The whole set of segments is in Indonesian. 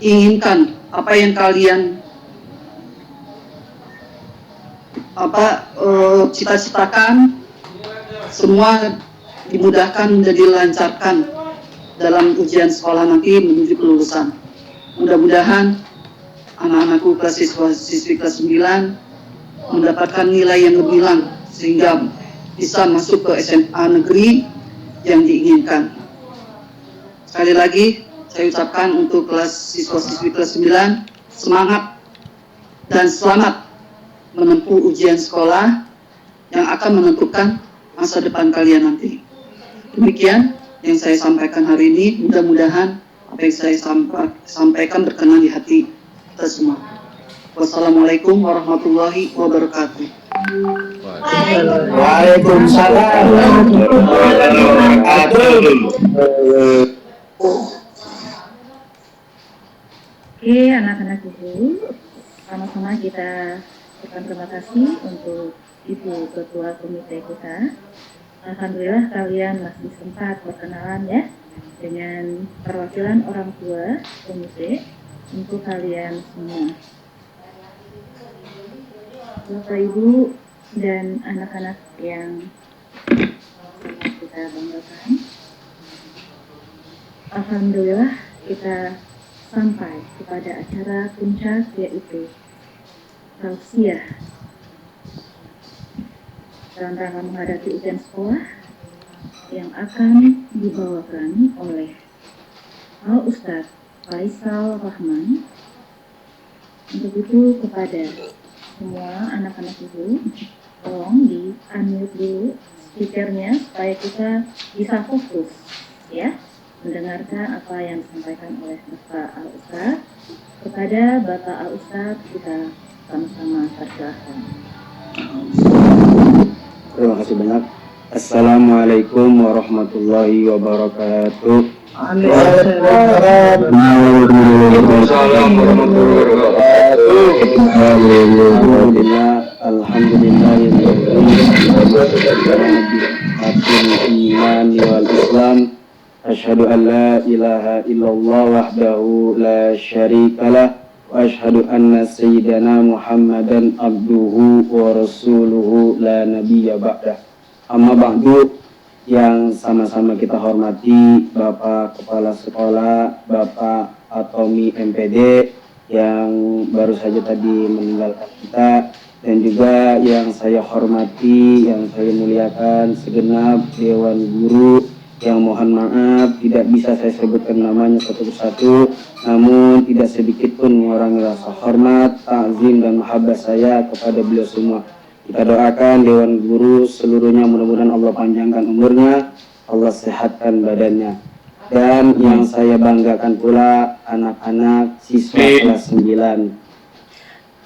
inginkan, apa yang kalian cita-citakan, semua dimudahkan dan dilancarkan dalam ujian sekolah nanti menuju kelulusan. Mudah-mudahan anak-anakku kelas siswi kelas 9 mendapatkan nilai yang gemilang sehingga bisa masuk ke SMA negeri yang diinginkan. Sekali lagi saya ucapkan untuk siswa-siswi kelas 9 semangat dan selamat menempuh ujian sekolah yang akan menentukan masa depan kalian nanti. Demikian yang saya sampaikan hari ini. Mudah-mudahan apa yang saya sampaikan berkenan di hati kita semua. Wassalamualaikum warahmatullahi wabarakatuh. Waalaikumsalam warahmatullahi wabarakatuh. Oke, anak-anak ibu, sama-sama kita ucapkan terima kasih untuk Ibu Ketua Komite kita. Alhamdulillah kalian masih sempat berkenalan ya dengan perwakilan orang tua komite untuk kalian semua. Bapak Ibu dan anak-anak yang kita banggakan, alhamdulillah kita sampai kepada acara puncak, yaitu tausiah dalam rangka menghadapi ujian sekolah yang akan dibawakan oleh Al Ustadz Faisal Rahman. Untuk itu kepada semua anak-anak ibu, tolong di-unmute dulu speakernya supaya kita bisa fokus ya mendengarkan apa yang disampaikan oleh Bapak Al Ustadz. Kepada Bapak Al Ustadz kita sama-sama persilahkan. Terima kasih banyak. Assalamualaikum warahmatullahi wabarakatuh. Waalaikumsalam warahmatullahi wabarakatuh. Alhamdulillah iman wal Islam. Asyhadu an la ilaha illallah wahdahu la syarikalah wa asyhadu anna sayyidana Muhammadan abduhu wa rasuluhu la nabiyya ba'dah. Amma ba'du, yang sama-sama kita hormati Bapak Kepala Sekolah, Bapak Atomi MPD yang baru saja tadi meninggalkan kita, dan juga yang saya hormati, yang saya muliakan segenap Dewan Guru yang mohon maaf tidak bisa saya sebutkan namanya satu persatu, namun tidak sedikit pun mengurangi rasa hormat, takzim dan mahabbah saya kepada beliau semua. Kita doakan Dewan Guru seluruhnya, mudah-mudahan Allah panjangkan umurnya, Allah sehatkan badannya. Dan yang saya banggakan pula anak-anak siswa kelas 9.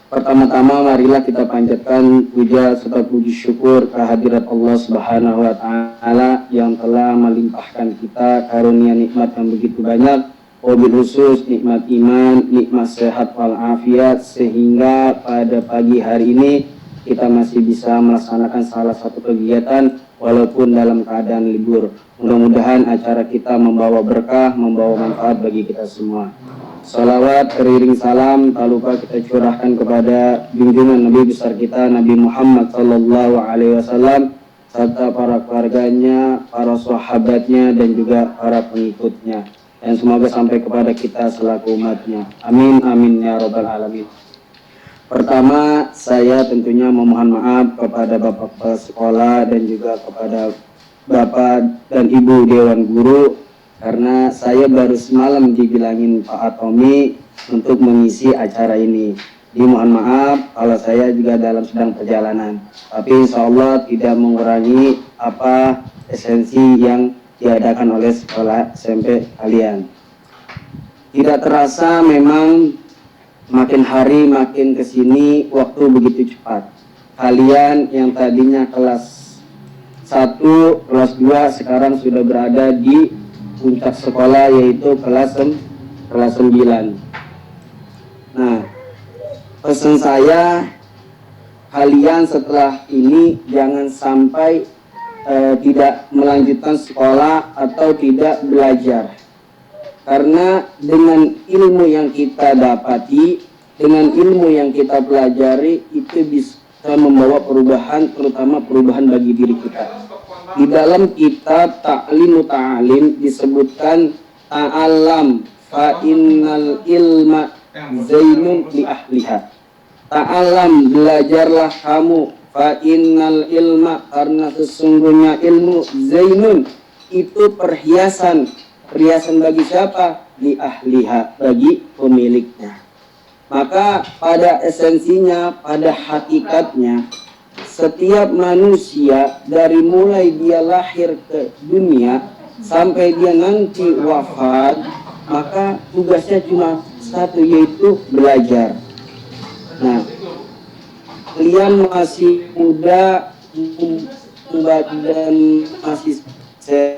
Pertama-tama marilah kita panjatkan puja serta puji syukur kehadirat Allah Subhanahu wa taala yang telah melimpahkan kita karunia nikmat yang begitu banyak, wabil khusus nikmat iman, nikmat sehat wal afiat, sehingga pada pagi hari ini kita masih bisa melaksanakan salah satu kegiatan walaupun dalam keadaan libur. Mudah-mudahan acara kita membawa berkah, membawa manfaat bagi kita semua. Salawat, teriring salam, tak lupa kita curahkan kepada junjungan Nabi besar kita, Nabi Muhammad Sallallahu Alaihi Wasallam, serta para keluarganya, para sahabatnya, dan juga para pengikutnya. Dan semoga sampai kepada kita selaku umatnya. Amin, amin, ya Rabbal Alamin. Pertama, saya tentunya memohon maaf kepada Bapak Kepala Sekolah dan juga kepada Bapak dan Ibu Dewan Guru, karena saya baru semalam dibilangin Pak Atomi untuk mengisi acara ini. Dimohon maaf kalau saya juga dalam sedang perjalanan, tapi insya Allah tidak mengurangi apa esensi yang diadakan oleh sekolah SMP kalian. Tidak terasa memang makin hari makin kesini waktu begitu cepat. Kalian yang tadinya kelas 1, kelas 2 sekarang sudah berada di puncak sekolah, yaitu kelas 9. Nah, pesan saya, kalian setelah ini jangan sampai tidak melanjutkan sekolah atau tidak belajar. Karena dengan ilmu yang kita dapati, dengan ilmu yang kita pelajari, itu bisa membawa perubahan, terutama perubahan bagi diri kita. Di dalam kitab Ta'limu Ta'alim disebutkan ta'alam fa innal ilma zainun li ahliha. Ta'alam, belajarlah kamu, fa innal ilma, karena sesungguhnya ilmu zainun, itu perhiasan. Perhiasan bagi siapa? Li ahliha, bagi pemiliknya. Maka pada esensinya, pada hakikatnya, setiap manusia dari mulai dia lahir ke dunia sampai dia nanti wafat, maka tugasnya cuma satu, yaitu belajar. Nah, kalian masih muda, badan masih sehat,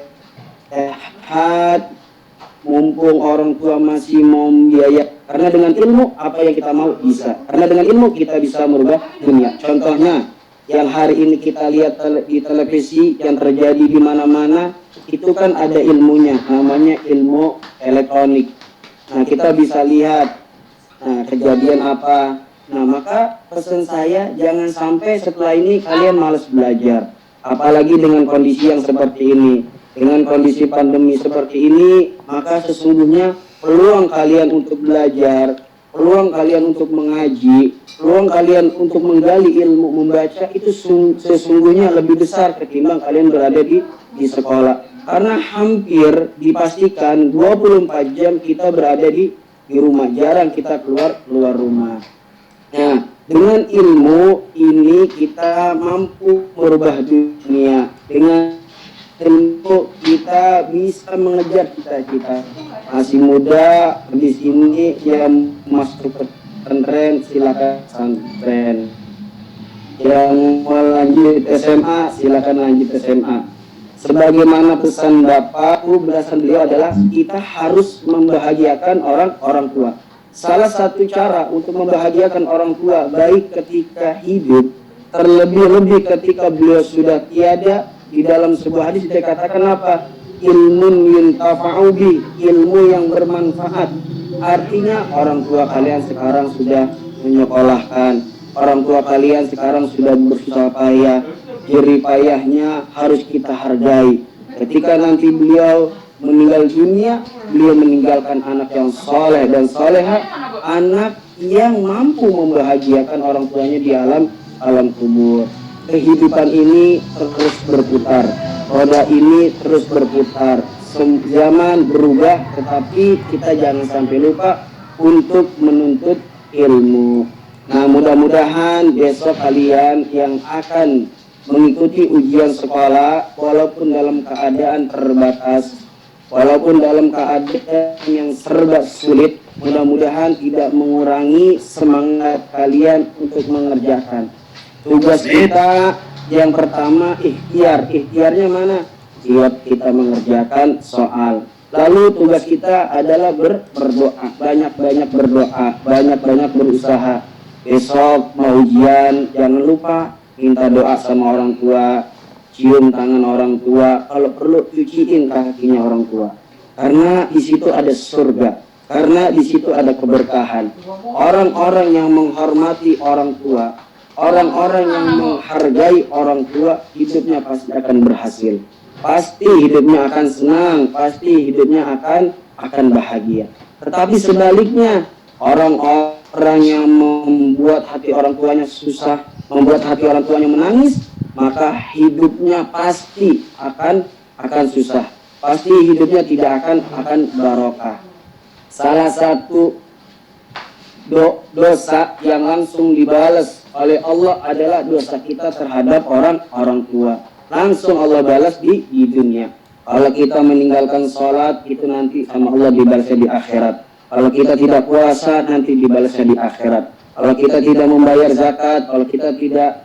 mumpung orang tua masih mau biaya. Karena dengan ilmu apa yang kita mau bisa. Karena dengan ilmu kita bisa merubah dunia. Contohnya yang hari ini kita lihat di televisi yang terjadi di mana-mana, itu kan ada ilmunya, namanya ilmu elektronik. Nah, kita bisa lihat kejadian apa. Nah, maka pesan saya, jangan sampai setelah ini kalian malas belajar. Apalagi dengan kondisi yang seperti ini. Dengan kondisi pandemi seperti ini, maka sesungguhnya peluang kalian untuk belajar, peluang kalian untuk mengaji, peluang kalian untuk menggali ilmu, membaca, itu sesungguhnya lebih besar ketimbang kalian berada di sekolah. Karena hampir dipastikan 24 jam kita berada di rumah, jarang kita keluar rumah. Nah, dengan ilmu ini kita mampu merubah dunia. Dengan ilmu kita bisa mengejar cita-cita. Masih muda, habis ini yang masuk ke pesantren, silakan pesantren. Yang mau lanjut SMA, silakan lanjut SMA. Sebagaimana pesan Bapak, berdasarkan beliau adalah kita harus membahagiakan orang tua. Salah satu cara untuk membahagiakan orang tua, baik ketika hidup, terlebih-lebih ketika beliau sudah tiada. Di dalam sebuah hadis dikatakan apa? Ilmun yuntafa'u bi, ilmu yang bermanfaat. Artinya orang tua kalian sekarang sudah menyekolahkan, orang tua kalian sekarang sudah bersusah payah, jerih payahnya harus kita hargai. Ketika nanti beliau meninggal dunia, beliau meninggalkan anak yang soleh dan soleha, anak yang mampu membahagiakan orang tuanya di alam kubur. Kehidupan ini terus berputar, roda ini terus berputar. Zaman berubah, tetapi kita jangan sampai lupa untuk menuntut ilmu. Nah, mudah-mudahan besok kalian yang akan mengikuti ujian sekolah, walaupun dalam keadaan terbatas, walaupun dalam keadaan yang serba sulit, mudah-mudahan tidak mengurangi semangat kalian untuk mengerjakan. Tugas kita yang pertama ikhtiar. Ikhtiarnya mana? Buat kita mengerjakan soal. Lalu tugas kita adalah berdoa. Banyak-banyak berdoa, banyak-banyak berusaha. Besok mau ujian, jangan lupa minta doa sama orang tua, cium tangan orang tua, kalau perlu cuciin kakinya orang tua. Karena di situ ada surga. Karena di situ ada keberkahan. Orang-orang yang menghormati orang tua, orang-orang yang menghargai orang tua, hidupnya pasti akan berhasil. Pasti hidupnya akan senang, pasti hidupnya akan bahagia. Tetapi sebaliknya, orang-orang yang membuat hati orang tuanya susah, membuat hati orang tuanya menangis, maka hidupnya pasti akan susah. Pasti hidupnya tidak akan barokah. Salah satu dosa yang langsung dibalas oleh Allah adalah dosa kita terhadap orang tua. Langsung Allah balas di dunia. Kalau kita meninggalkan sholat, itu nanti sama Allah dibalasnya di akhirat. Kalau kita tidak puasa, nanti dibalasnya di akhirat. Kalau kita tidak membayar zakat, kalau kita tidak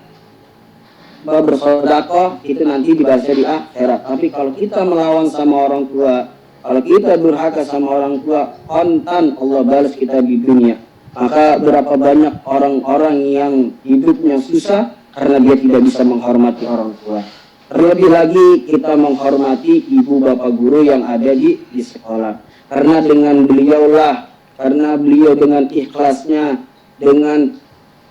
bersedekah, itu nanti dibalasnya di akhirat. Tapi kalau kita melawan sama orang tua, kalau kita durhaka sama orang tua, kontan Allah balas kita di dunia. Maka berapa banyak orang-orang yang hidupnya susah karena dia tidak bisa menghormati orang tua. Terlebih lagi kita menghormati ibu bapak guru yang ada di sekolah. karena dengan beliaulah, karena beliau dengan ikhlasnya, dengan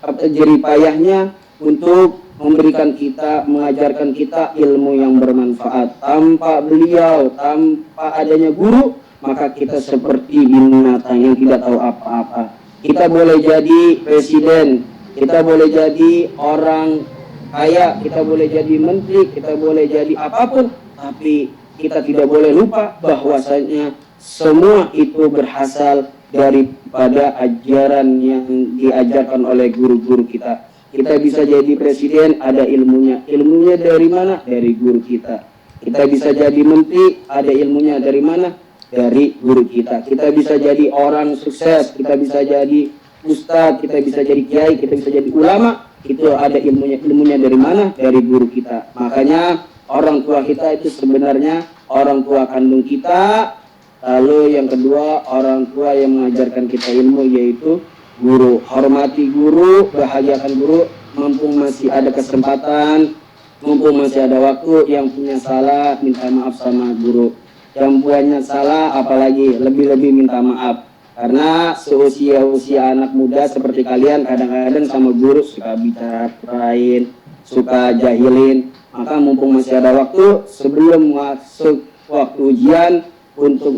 jeripayahnya untuk memberikan kita, mengajarkan kita ilmu yang bermanfaat. Tanpa beliau, tanpa adanya guru, maka kita seperti binatang yang tidak tahu apa-apa. Kita boleh jadi presiden, kita boleh jadi orang kaya, kita boleh jadi menteri, kita boleh jadi apapun, tapi kita tidak boleh lupa bahwasanya semua itu berasal daripada ajaran yang diajarkan oleh guru-guru kita. Kita bisa jadi presiden, ada ilmunya. Ilmunya dari mana? Dari guru kita. Kita bisa jadi menteri, ada ilmunya dari mana? Dari guru kita. Kita bisa jadi orang sukses, kita bisa jadi ustadz, kita bisa jadi kiai, kita bisa jadi ulama. Itu ada ilmunya. Ilmunya dari mana? Dari guru kita. Makanya orang tua kita itu sebenarnya orang tua kandung kita. Lalu yang kedua, orang tua yang mengajarkan kita ilmu, yaitu guru. Hormati guru, bahagiakan guru, mumpung masih ada kesempatan, mumpung masih ada waktu. Yang punya salah minta maaf sama guru, yang punya salah apalagi lebih-lebih minta maaf. Karena seusia-usia anak muda seperti kalian kadang-kadang sama guru suka bicarain, suka jahilin. Maka mumpung masih ada waktu sebelum masuk waktu ujian, untuk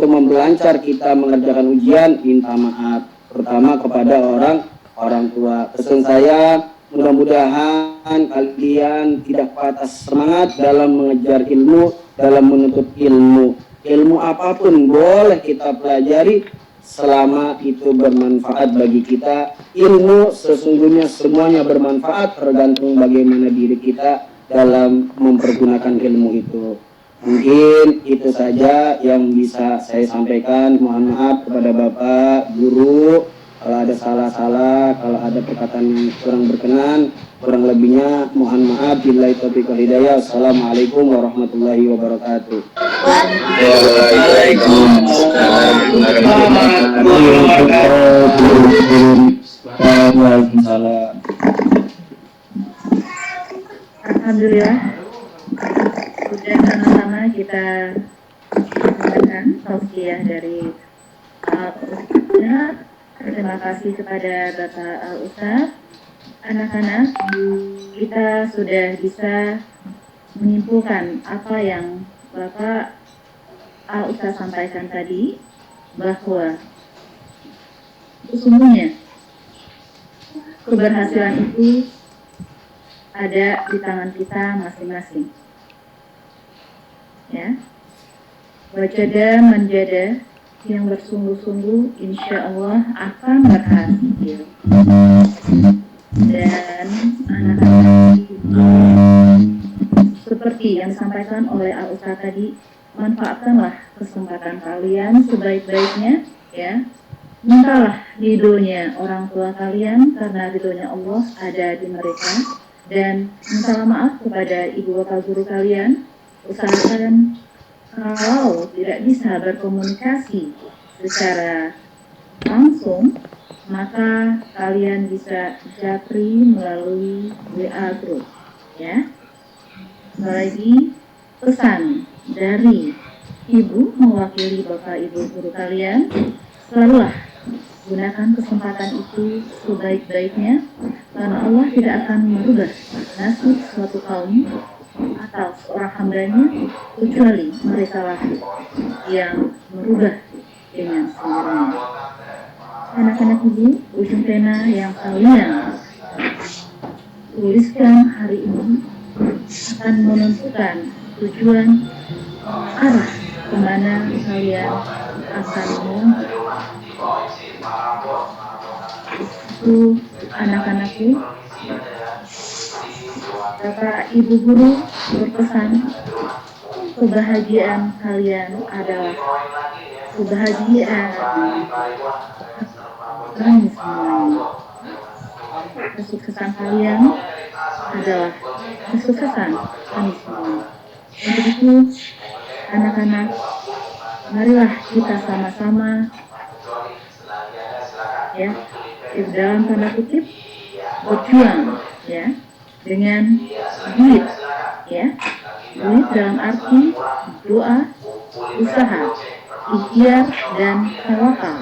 membelancar kita mengerjakan ujian, minta maaf pertama kepada orang tua. Pesan saya, mudah-mudahan kalian tidak patah semangat dalam mengejar ilmu, dalam menuntut ilmu. Ilmu apapun boleh kita pelajari selama itu bermanfaat bagi kita. Ilmu sesungguhnya semuanya bermanfaat, tergantung bagaimana diri kita dalam mempergunakan ilmu itu. Mungkin itu saja yang bisa saya sampaikan. Mohon maaf kepada Bapak Guru kalau ada salah-salah, kalau ada perkataan yang kurang berkenan. Kurang lebihnya mohon maaf. Billahi taufiq wal hidayah. Assalamualaikum warahmatullahi wabarakatuh. Waalaikumsalam. Alhamdulillah, sudah sama-sama kita mendengarkan tausiah dari Al-Ustaz. Terima kasih kepada Bapak Al-Ustaz. Anak-anak, kita sudah bisa menyimpulkan apa yang Bapak Al-Ustaz sampaikan tadi, bahwa sesungguhnya keberhasilan itu ada di tangan kita masing-masing. Ya, wajada menjada yang bersungguh-sungguh insya Allah akan berhasil. Dan anak-anak seperti yang disampaikan oleh Al-Ustaz tadi, manfaatkanlah kesempatan kalian sebaik-baiknya, ya. Mintalah ridhonya orang tua kalian, karena ridhonya Allah ada di mereka. Dan mintalah maaf kepada ibu bapak guru kalian. Usahakan kalau tidak bisa berkomunikasi secara langsung, maka kalian bisa japri melalui WA group, ya. Lagi pesan dari ibu mewakili bapak ibu guru kalian, selalulah gunakan kesempatan itu sebaik-baiknya, karena Allah tidak akan merubah nasib suatu kaum atau seorang hambanya kecuali mereka lah yang merubah dengan sendirinya. Anak-anak ibu, ujung pena yang kalian tuliskan hari ini akan menentukan tujuan arah kemana kalian akan melangkah. Itu anak-anakku, Bapak Ibu Guru berpesan, kebahagiaan kalian adalah kebahagiaan kami semuanya. Kesuksesan kalian adalah kesuksesan kami semua. Untuk itu, anak-anak, marilah kita sama-sama, ya, dalam tanda kutip, berjuang, ya, dengan duit, ya, duit dalam arti doa, usaha, ikhtiar, dan tawakal.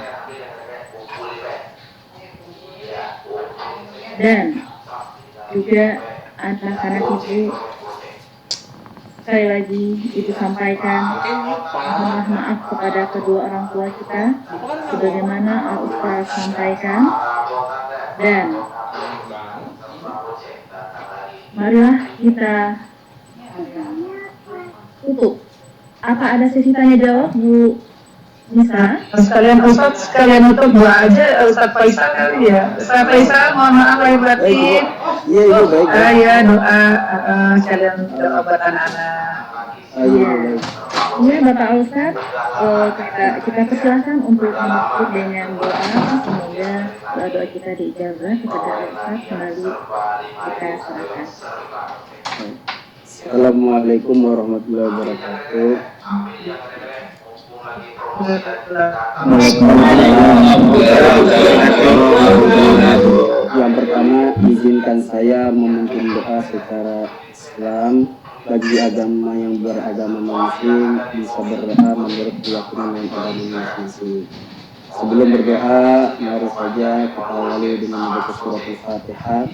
Dan juga anak-anak ibu, sekali lagi ibu sampaikan mohon maaf kepada kedua orang tua kita sebagaimana Al Ustaz sampaikan, dan marilah kita tutup. Apa ada sesi tanya jawab, Bu Nisa? Sekalian Ustadz, sekalian untuk doa aja Ustadz Faisal kali ya. Ustadz Faisal, mohon maaf lahir batin. Iya ibu baik. Ya doa sekalian doa buat anak-anak. Iya baik. Iya Bapak Ustaz, kita persilahkan untuk menutup dengan doa. Semoga doa kita diijabah kepada Ustaz. Kembali kita serahkan. Assalamualaikum warahmatullahi wabarakatuh. Yang pertama, izinkan saya memimpin doa secara Islam bagi agama yang beragama Muslim bisa berdoa menurut keyakinan yang ada di masing-masing. Sebelum berdoa, mari saja kita awali dengan membaca surat Al-Fatihah,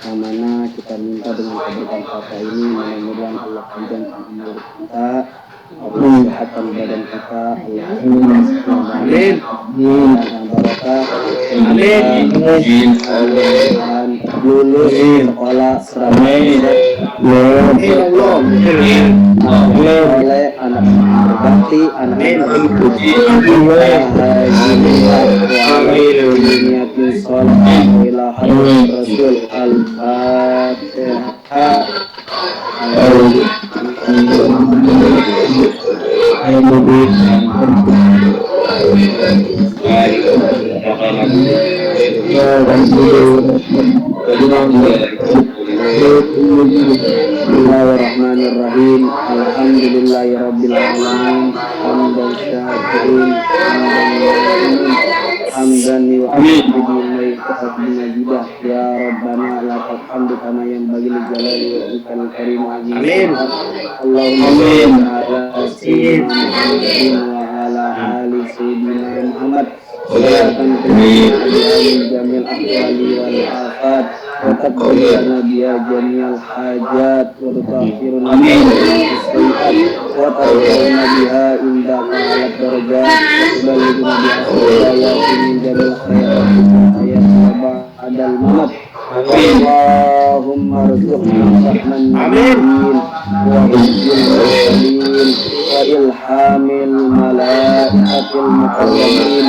yang mana kita minta dengan keberkahan Fatihah ini mudah-mudahan Allah panjangkan umur kita, Allah sehatkan badan kita, Allah amin, barakah, amin, lulus sekolah seragam oleh anak berbakti, anak berpuji, Rasul Al-Fatihah. Bismillahirrahmanirrahim. Alhamdulillahirabbil alamin. Hamdan syakirin, hamdan yu'abbidu ya Rabbana lakal hamdu kama yanbaghi li jalali wajhikal karim wa amin. Allahumma ala sayyidina Muhammadin wa ala ali sayyidina Muhammad. Salatan tu'min jamil ahwali wal afat wa taqabbal biya jamil hajat wa tutahhiruna wa tarhamna biha indaka ala darajat wa tuballighuna biha ayatin min jamil khairat ayat ba'dal mamat. Allahumma rzuqna fahman nabiyyin wa hifdzil mursalin wa ilhamil malaikatil muqarrabin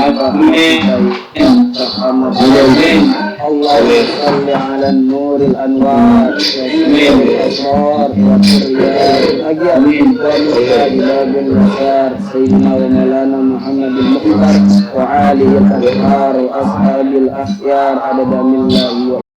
Allahumma salli ala nuril anwar wa sirril asrar wa sirril agyar wa nuril nasar sayyidina wa maulana Muhammadin mukhtar wa alihi al-athhar wa ashabil akhyar adada millahi wa